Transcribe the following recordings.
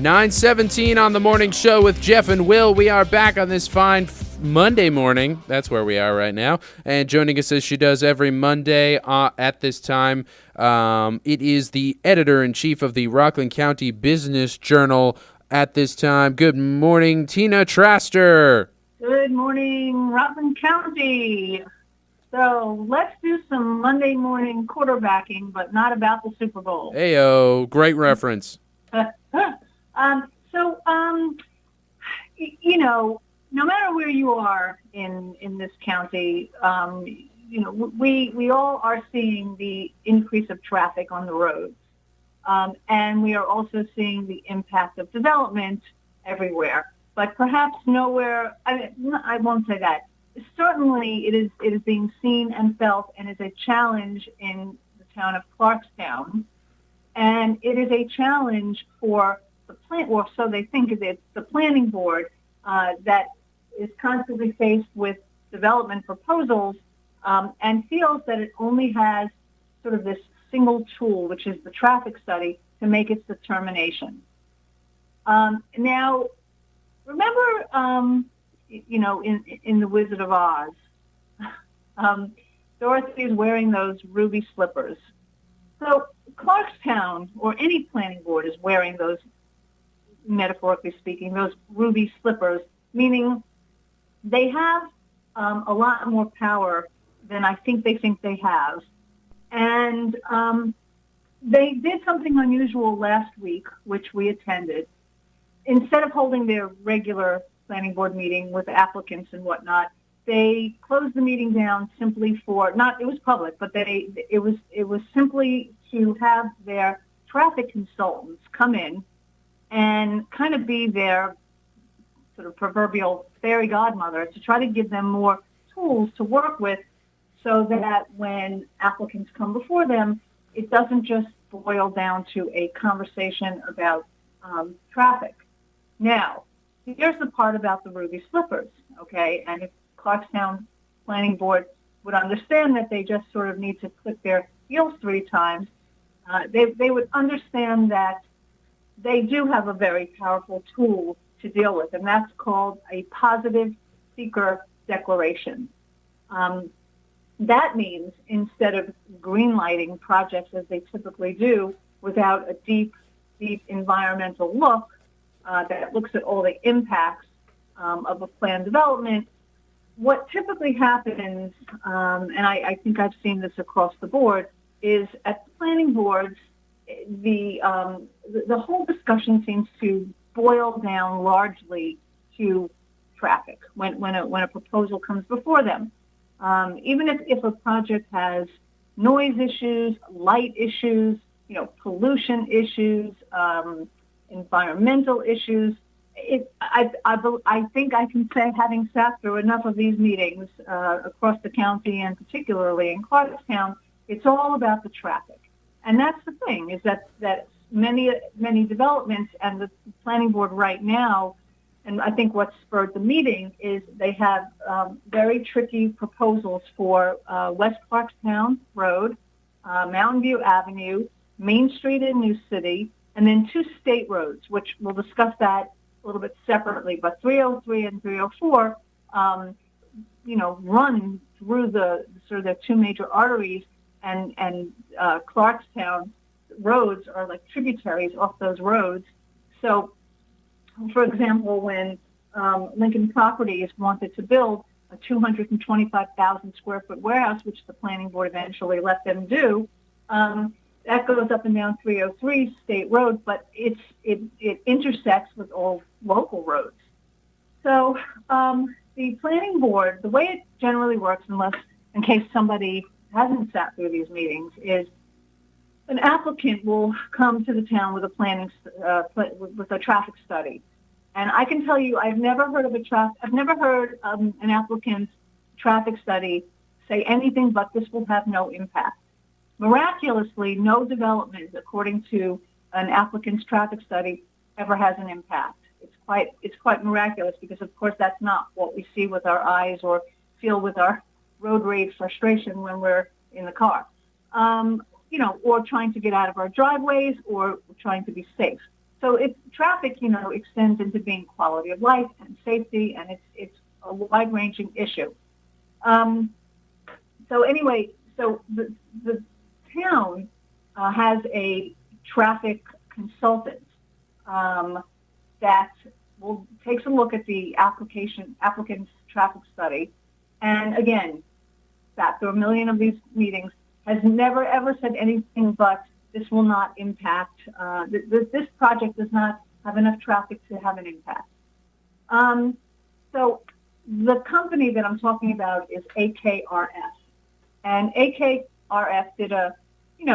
9:17 on the morning show with Jeff and Will. We are back on this fine Monday morning. That's where we are right now. And joining us as she does every Monday at this time, it is the editor-in-chief of the Rockland County Business Journal at this time. Good morning, Tina Traster. Good morning, Rockland County. So let's do some Monday morning quarterbacking, but not about the Super Bowl. Heyo, great reference. No matter where you are in this county, we all are seeing the increase of traffic on the roads. And we are also seeing the impact of development everywhere. But perhaps nowhere, I won't say that. Certainly it is being seen and felt and is a challenge in the town of Clarkstown. And it is a challenge for the so they think it's the planning board that is constantly faced with development proposals and feels that it only has sort of this single tool, which is the traffic study, to make its determination. Now, remember, in The Wizard of Oz, Dorothy is wearing those ruby slippers. So Clarkstown, or any planning board, is wearing those, metaphorically speaking, those ruby slippers, meaning they have a lot more power than I think they have. And they did something unusual last week, which we attended. Instead of holding their regular planning board meeting with applicants and whatnot, they closed the meeting down simply for, it was public, but it was simply to have their traffic consultants come in and kind of be their sort of proverbial fairy godmother to try to give them more tools to work with so that when applicants come before them, it doesn't just boil down to a conversation about traffic. Now, here's the part about the ruby slippers, okay? And if Clarkstown Planning Board would understand that they just sort of need to click their heels 3 times, they would understand that they do have a very powerful tool to deal with, and that's called a positive seeker declaration. That means instead of greenlighting projects as they typically do without a deep environmental look that looks at all the impacts of a planned development, what typically happens, and I think I've seen this across the board, is at the planning boards, the whole discussion seems to boil down largely to traffic when a proposal comes before them. Even if a project has noise issues, light issues, pollution issues, environmental issues, I think I can say, having sat through enough of these meetings across the county and particularly in Clarkstown, it's all about the traffic. And that's the thing, is that many developments and the planning board right now, and I think what spurred the meeting is they have very tricky proposals for West Clarkstown Road, Mountain View Avenue, Main Street in New City, and then 2 state roads, which we'll discuss that a little bit separately. But 303 and 304, run through the sort of 2 major arteries, and Clarkstown roads are like tributaries off those roads. So, for example, when Lincoln Properties wanted to build a 225,000 square foot warehouse, which the planning board eventually let them do, that goes up and down 303 State Road, but it intersects with all local roads. So the planning board, the way it generally works, in case somebody hasn't sat through these meetings, is an applicant will come to the town with a traffic study. And I can tell you, I've never heard an applicant's traffic study say anything but this will have no impact. Miraculously, no development, according to an applicant's traffic study, ever has an impact. It's quite miraculous, because of course that's not what we see with our eyes or feel with our road rage frustration when we're in the car, or trying to get out of our driveways or trying to be safe. So traffic, extends into being quality of life and safety, and it's a wide-ranging issue. Um, so anyway, so the town has a traffic consultant that takes a look at the applicant's traffic study, and again, sat through a million of these meetings, has never ever said anything but this will not impact. This project does not have enough traffic to have an impact. So the company that I'm talking about is AKRF, and AKRF did a kind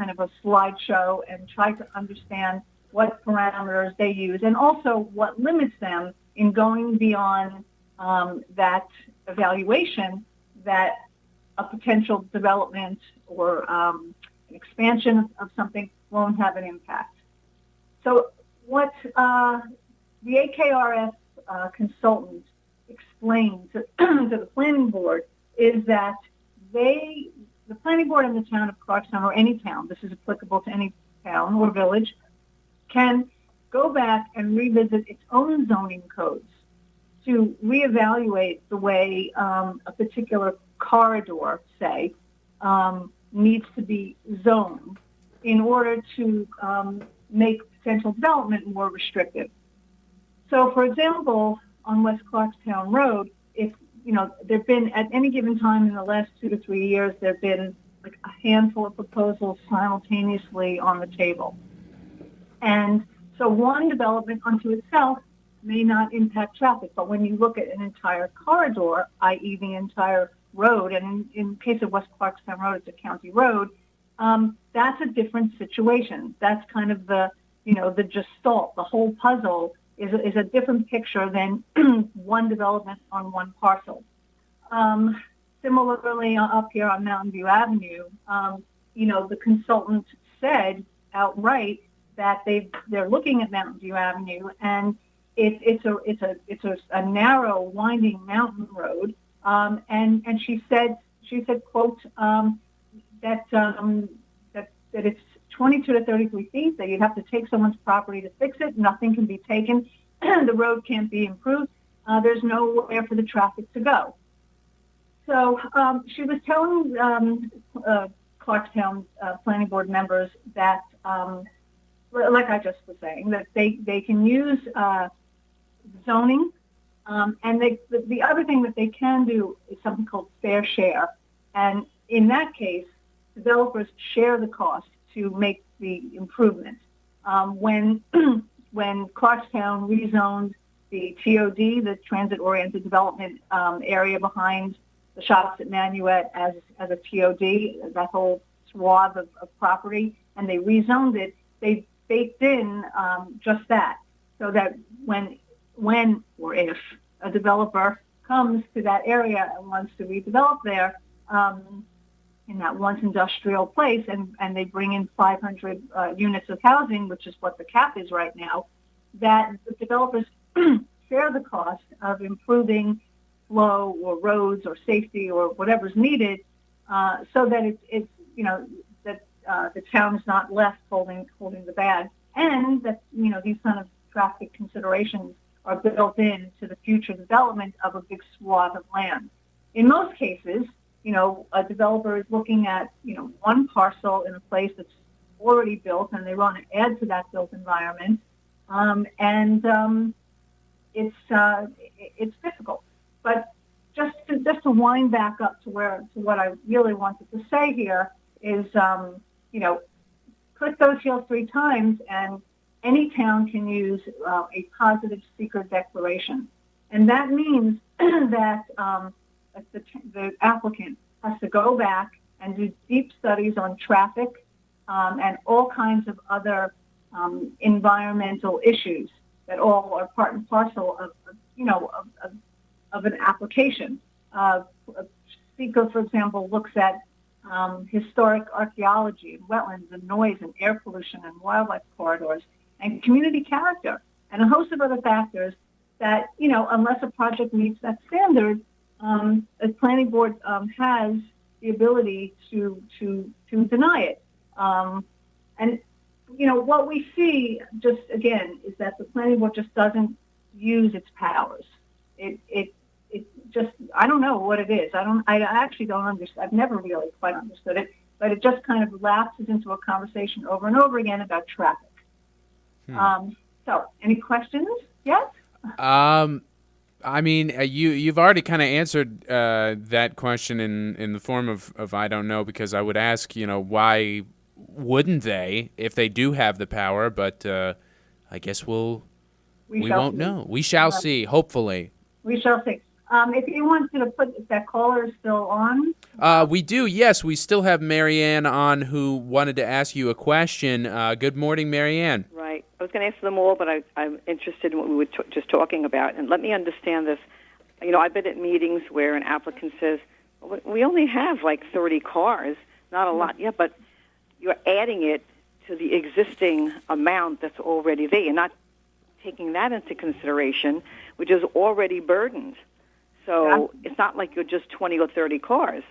of a slideshow and tried to understand what parameters they use and also what limits them in going beyond that evaluation that a potential development or an expansion of something won't have an impact. So what the AKRF consultant explained to the planning board is that the planning board in the town of Clarkstown, or any town, this is applicable to any town or village, can go back and revisit its own zoning codes to reevaluate the way a particular corridor, say, needs to be zoned in order to make potential development more restrictive. So, for example, on West Clarkstown Road, there've been, at any given time in the last 2 to 3 years, there've been like a handful of proposals simultaneously on the table. And so one development unto itself may not impact traffic, but when you look at an entire corridor, i.e. the entire road, and in case of West Clarkstown Road, it's a county road, that's a different situation. That's kind of the gestalt, the whole puzzle is a different picture than one development on one parcel. Similarly, up here on Mountain View Avenue, the consultant said outright that they're looking at Mountain View Avenue, and it's a narrow, winding mountain road, and she said, quote, that it's 22 to 33 feet, that you'd have to take someone's property to fix it. Nothing can be taken. The road can't be improved. There's nowhere for the traffic to go. So she was telling Clarkstown planning board members that, like I just was saying, that they can use zoning, and the other thing that they can do is something called fair share. And in that case, developers share the cost to make the improvement. When Clarkstown rezoned the TOD, the transit-oriented development area behind the shops at Nanuet as a TOD, that whole swath of property, and they rezoned it, they baked in just that, so that when or if a developer comes to that area and wants to redevelop there, in that once industrial place, and they bring in 500 units of housing, which is what the cap is right now, that the developers share the cost of improving flow or roads or safety or whatever's needed, so that the town is not left holding the bag, and that these kind of traffic considerations are built into the future development of a big swath of land. In most cases, a developer is looking at, one parcel in a place that's already built, and they want to add to that built environment, it's difficult. But just to wind back up to what I really wanted to say here is, click those heels 3 times, and any town can use a positive seeker declaration, and that means that the applicant has to go back and do deep studies on traffic and all kinds of other environmental issues that all are part and parcel of an application. SECO, for example, looks at historic archaeology and wetlands and noise and air pollution and wildlife corridors and community character and a host of other factors that, unless a project meets that standard, a planning board has the ability to deny it. And what we see, just again, is that the planning board just doesn't use its powers. It just, I don't know what it is. I actually don't understand. I've never really quite understood it, but it just kind of lapses into a conversation over and over again about traffic. So, any questions? Yes? I mean, you've already kind of answered that question in the form of I don't know, because I would ask, why wouldn't they if they do have the power? But I guess we won't know. We shall see. Hopefully, we shall see. If you want to put, if that caller is still on, we do. Yes, we still have Marianne on, who wanted to ask you a question. Good morning, Marianne. Right. I was going to answer them all, but I'm interested in what we were just talking about. And let me understand this. I've been at meetings where an applicant says, we only have like 30 cars, not a lot. Yeah, but you're adding it to the existing amount that's already there. You're not taking that into consideration, which is already burdened. So It's not like you're just 20 or 30 cars.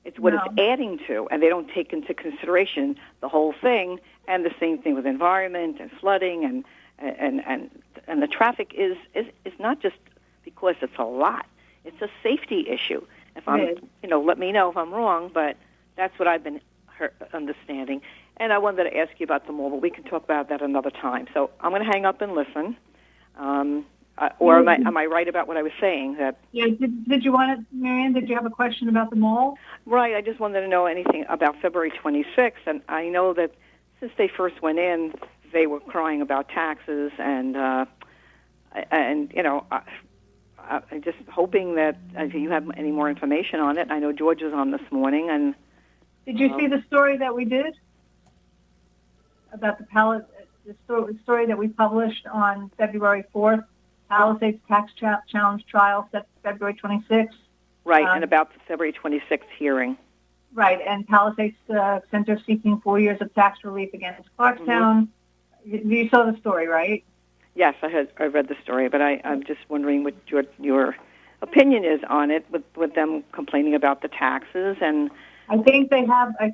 It's what it's adding to, and they don't take into consideration the whole thing. And the same thing with environment and flooding and the traffic is not just because it's a lot. It's a safety issue. If I'm, let me know if I'm wrong, but that's what I've been understanding. And I wanted to ask you about the mall, but we can talk about that another time. So I'm going to hang up and listen. Or am I right about what I was saying? That Did you want to, Marianne? Did you have a question about the mall? Right. I just wanted to know anything about February 26th, and I know that since they first went in, they were crying about taxes, and I'm just hoping that if you have any more information on it. I know George was on this morning, and did you see the story that we did about the story that we published on February 4th? Palisades Tax Challenge Trial set February 26th. Right, and about the February 26th hearing. Right, and Palisades Center seeking 4 years of tax relief against Clarkstown. Mm-hmm. You saw the story, right? Yes, I read the story, but I'm just wondering what your opinion is on it, with them complaining about the taxes. And I think they have a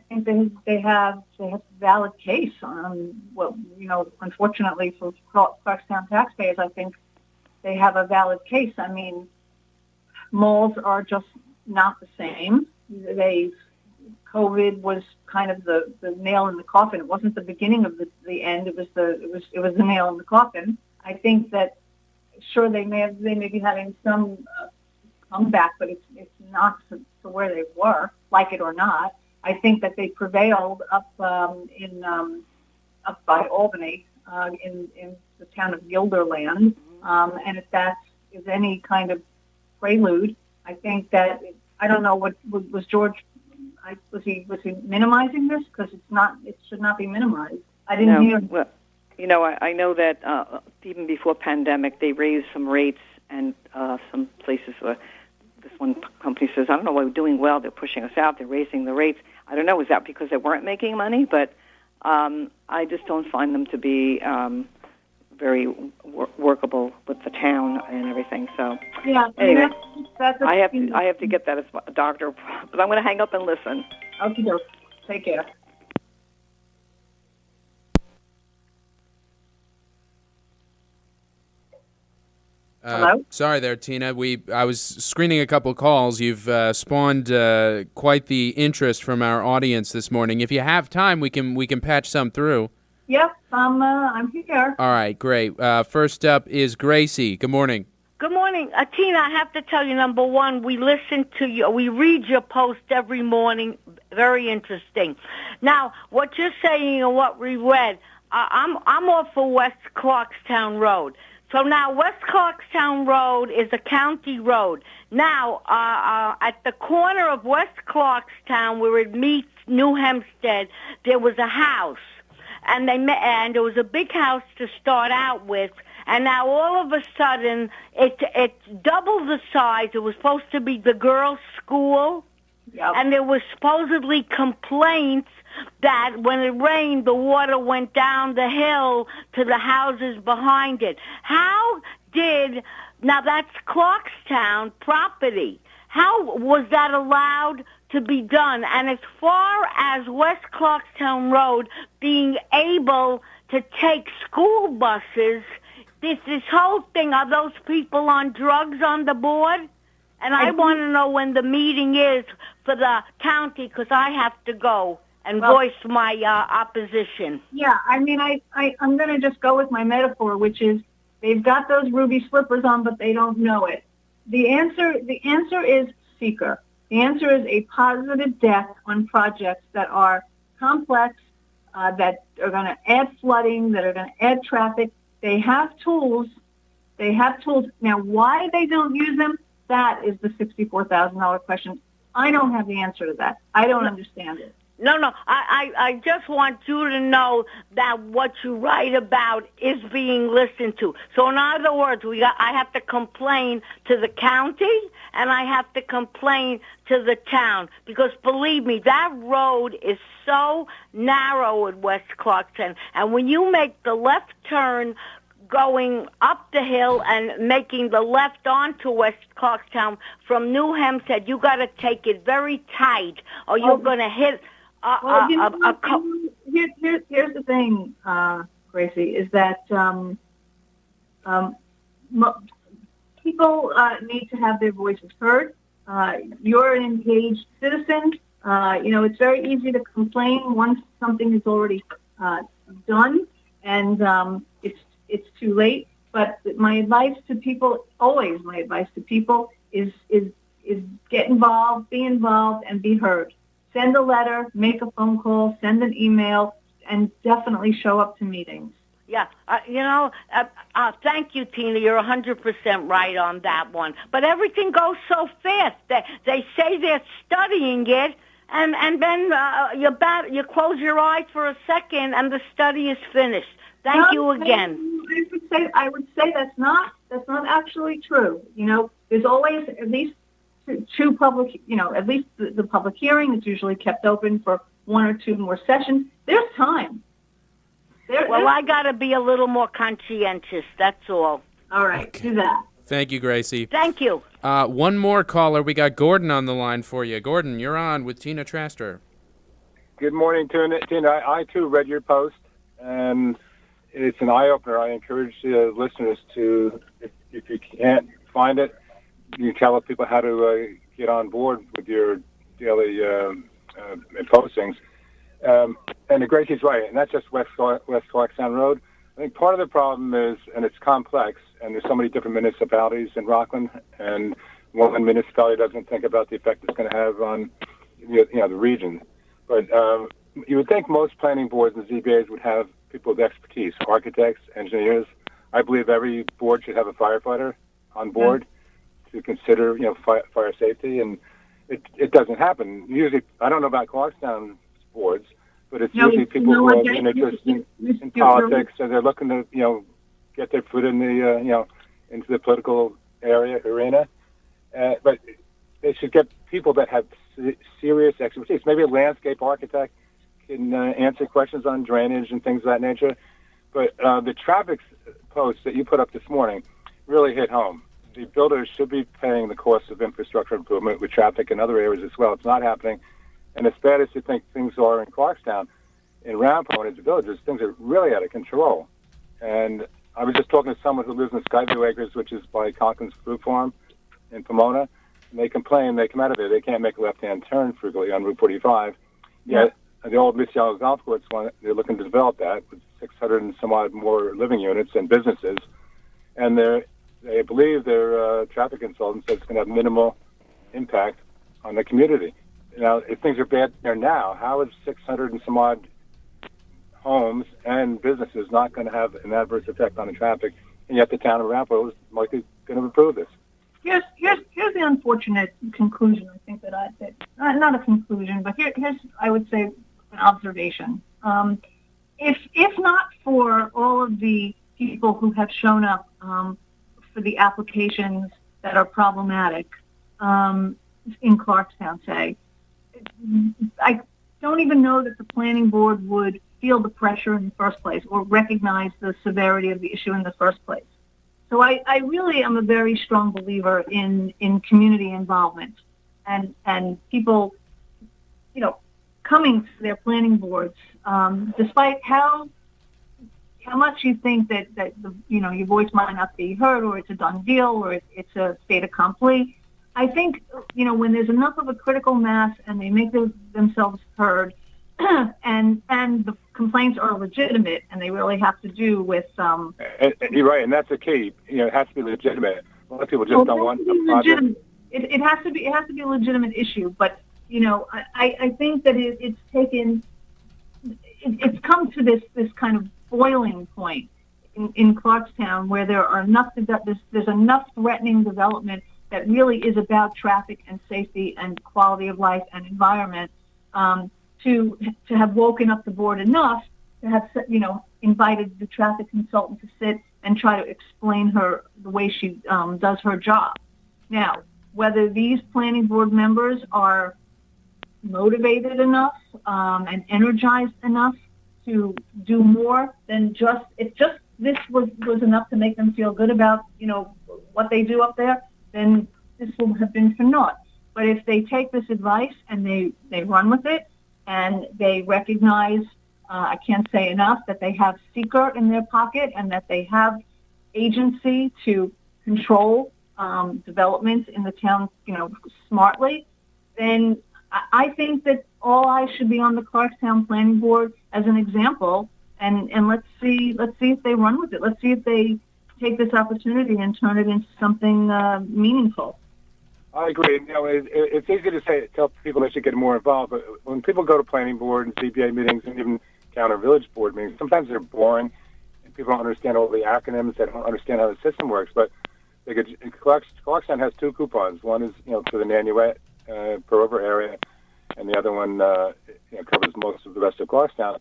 valid case. Unfortunately for Clarkstown taxpayers, I think they have a valid case. I mean, malls are just not the same. COVID was kind of the nail in the coffin. It wasn't the beginning of the end. It was the nail in the coffin. I think that sure they may be having some comeback, but it's not to where they were, like it or not. I think that they prevailed up by Albany in the town of Guilderland. And if that is any kind of prelude, I think that, I don't know, what was George, was he minimizing this? Because it should not be minimized. I didn't hear. Well, I know that even before pandemic, they raised some rates, and some places where this one company says, I don't know why we're doing well, they're pushing us out, they're raising the rates. I don't know, is that because they weren't making money? But I just don't find them to be very workable with the town and everything. So anyway, I have to get that as a doctor, but I'm going to hang up and listen. Okay, take care. Hello? Sorry there, Tina. I was screening a couple calls. You've spawned quite the interest from our audience this morning. If you have time, we can patch some through. Yep, I'm here. All right, great. First up is Gracie. Good morning. Good morning. Tina, I have to tell you, number one, we listen to you. We read your post every morning. Very interesting. Now, what you're saying and what we read, I'm off of West Clarkstown Road. So now West Clarkstown Road is a county road. Now, at the corner of West Clarkstown, where it meets New Hempstead, there was a house. And it was a big house to start out with, and now all of a sudden it doubled the size. It was supposed to be the girls' school, and there was supposedly complaints that when it rained, the water went down the hill to the houses behind it. Now that's Clarkstown property. how was that allowed to be done? And as far as West Clarkstown Road being able to take school buses, this whole thing, are those people on drugs on the board? And I want to know when the meeting is for the county, because I have to go and voice my opposition. Yeah, I mean, I'm going to just go with my metaphor, which is they've got those ruby slippers on, but they don't know it. The answer is seeker. The answer is a positive deck on projects that are complex, that are going to add flooding, that are going to add traffic. They have tools. Now, why they don't use them, that is the $64,000 question. I don't have the answer to that. I don't understand it. No. I just want you to know that what you write about is being listened to. So in other words, I have to complain to the county and I have to complain to the town, because believe me, that road is so narrow in West Clarkstown. And when you make the left turn going up the hill and making the left onto West Clarkstown from New Hempstead, you got to take it very tight or you're going to hit Here's the thing, Gracie, is that people need to have their voices heard. You're an engaged citizen. It's very easy to complain once something is already done, and it's too late. But my advice to people, always my advice to people, is get involved, be involved, and be heard. Send a letter, make a phone call, send an email, and definitely show up to meetings. Yeah, thank you, Tina. You're 100% right on that one. But everything goes so fast. They say they're studying it, and then you close your eyes for a second, and the study is finished. Thank you again. I would say that's not actually true. There's always at least two public, at least the public hearing is usually kept open for one or two more sessions. There's time. I got to be a little more conscientious. That's all. All right, okay. Do that. Thank you, Gracie. Thank you. One more caller. We got Gordon on the line for you. Gordon, you're on with Tina Traster. Good morning, Tina. I too read your post, and it's an eye-opener. I encourage listeners to, if you can't find it, you tell people how to get on board with your daily postings. And Gracie's right, and that's just West Clarkstown Road. I think part of the problem is, and it's complex, and there's so many different municipalities in Rockland, and one municipality doesn't think about the effect it's going to have on the region. But you would think most planning boards and ZBAs would have people with expertise, architects, engineers. I believe every board should have a firefighter on board to consider, fire safety, and it doesn't happen. Usually, I don't know about Clarkstown boards, but it's usually people who have an interest in politics, and they're looking to, get their foot in the, into the political arena. But they should get people that have serious expertise. Maybe a landscape architect can answer questions on drainage and things of that nature. But the traffic post that you put up this morning really hit home. The builders should be paying the cost of infrastructure improvement with traffic in other areas as well. It's not happening. And as bad as you think things are in Clarkstown, in Rampo and its villages, things are really out of control. And I was just talking to someone who lives in Skyview Acres, which is by Conklin's Fruit Farm in Pomona. And they complain, they come out of there, they can't make a left-hand turn frequently on Route 45. Yet the old Miss Yellow Golf Course, they're looking to develop that with 600 and some odd more living units and businesses. And they believe their traffic consultant says it's going to have minimal impact on the community. Now, if things are bad there now, how is 600 and some odd homes and businesses not going to have an adverse effect on the traffic? And yet the town of Rampo is likely going to approve this. Here's the unfortunate conclusion. I think that not a conclusion, but here's I would say an observation. If not for all of the people who have shown up for the applications that are problematic in Clarkstown, say, I don't even know that the planning board would feel the pressure in the first place or recognize the severity of the issue in the first place. So I really am a very strong believer in community involvement and people, coming to their planning boards, despite how much you think that your voice might not be heard, or it's a done deal, or it's a fait accompli. I think when there's enough of a critical mass and they make themselves heard, and the complaints are legitimate, and they really have to do with. And you're right, and that's the key. It has to be legitimate. A lot of people just don't want a project. It has to be a legitimate issue, but I think that it's taken. It's come to this kind of boiling point in Clarkstown, where there are there's enough threatening development that really is about traffic and safety and quality of life and environment, to have woken up the board enough to have invited the traffic consultant to sit and try to explain the way she does her job. Now, whether these planning board members are motivated enough and energized enough to do more than if this was enough to make them feel good about what they do up there, then this will have been for naught. But if they take this advice and they run with it, and they recognize, I can't say enough, that they have seeker in their pocket and that they have agency to control development in the town, smartly, then I think that all eyes should be on the Clarkstown Planning Board as an example, and let's see if they run with it. Let's see if they take this opportunity and turn it into something meaningful. I agree. It's easy to tell people they should get more involved, but when people go to planning board and CBA meetings and even town or village board meetings, sometimes they're boring, and people don't understand all the acronyms. They don't understand how the system works. But Clarkstown has two coupons. One is to the Nanuet, Pearl River area, and the other one covers most of the rest of Clarkstown.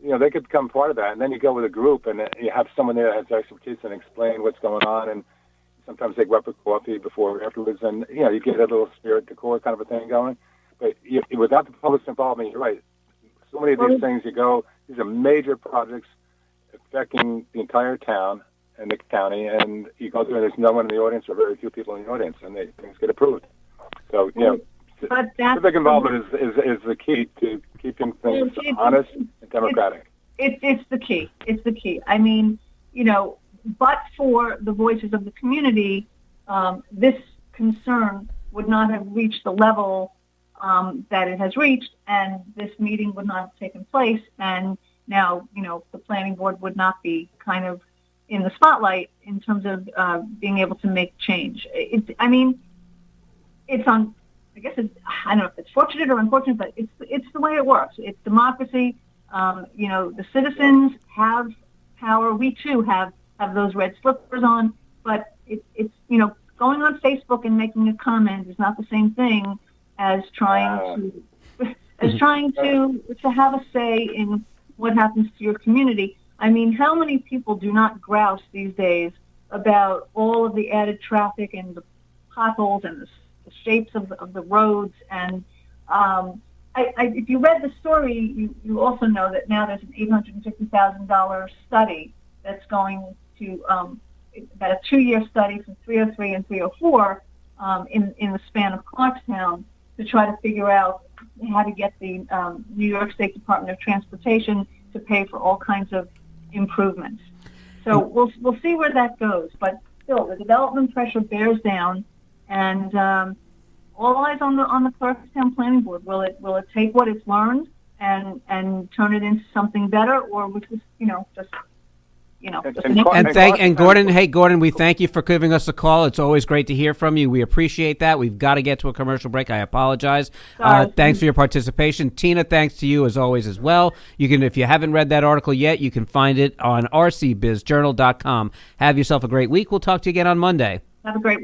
They could become part of that, and then you go with a group, and you have someone there that has expertise and explain what's going on, and sometimes they go up for coffee before or afterwards, and you get a little spirit decor kind of a thing going. But without the public's involvement, you're right. So many of these things these are major projects affecting the entire town and the county, and you go through and there's no one in the audience or very few people in the audience, and things get approved. So civic involvement is the key to keeping things honest and democratic. It's the key. It's the key. I mean, but for the voices of the community, this concern would not have reached the level that it has reached, and this meeting would not have taken place, and now, the planning board would not be kind of in the spotlight in terms of being able to make change. It's on, I guess I don't know if it's fortunate or unfortunate, but it's the way it works. It's democracy. The citizens have power. We too have those red slippers on, but it's going on Facebook and making a comment is not the same thing as trying to have a say in what happens to your community. I mean, how many people do not grouse these days about all of the added traffic and the potholes and the shapes of the roads? And if you read the story, you also know that now there's an $850,000 study that's going to about a 2-year study from 303 and 304 in the span of Clarkstown to try to figure out how to get the New York State Department of Transportation to pay for all kinds of improvements. So we'll see where that goes. But still, the development pressure bears down, and all eyes on the Clarkstown Planning Board. Will it take what it's learned and turn it into something better, or which is Gordon, we thank you for giving us a call. It's always great to hear from you. We appreciate that. We've got to get to a commercial break. I apologize. Thanks for your participation. Tina, thanks to you as always as well. You can, if you haven't read that article yet, you can find it on rcbizjournal.com. Have yourself a great week. We'll talk to you again on Monday. Have a great